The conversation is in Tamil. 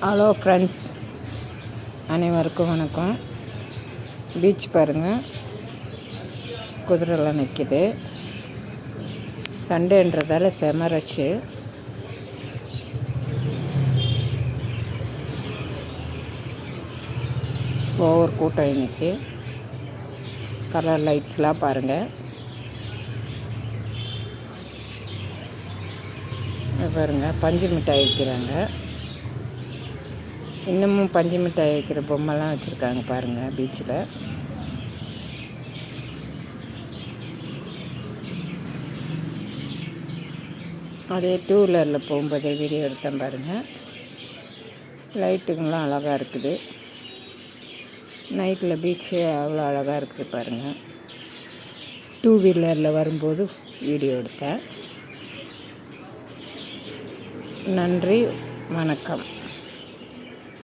ஹலோ ஃப்ரெண்ட்ஸ், அனைவருக்கும் வணக்கம். பீச் பாருங்கள், குதிரைலாம் நிற்கிது. சண்டேன்றதால செம ரஷ்ஷு. ஓவர் கூட்டம் இன்னைக்கு. கலர் லைட்ஸ்லாம் பாருங்கள். பாருங்கள், பஞ்சு மிட்டாய் விற்கிறாங்க. இன்னமும் பஞ்சு மிட்டாய் வைக்கிற பொம்மைலாம் வச்சுருக்காங்க பாருங்கள் பீச்சில். அதே டூ வீலரில் போகும்போதே வீடியோ எடுத்தேன் பாருங்கள். லைட்டுங்கெலாம் அழகாக இருக்குது. நைட்டில் பீச்சு அவ்வளோ அழகாக இருக்குது பாருங்கள். டூ வீலரில் வரும்போது வீடியோ எடுத்தேன். நன்றி, வணக்கம்.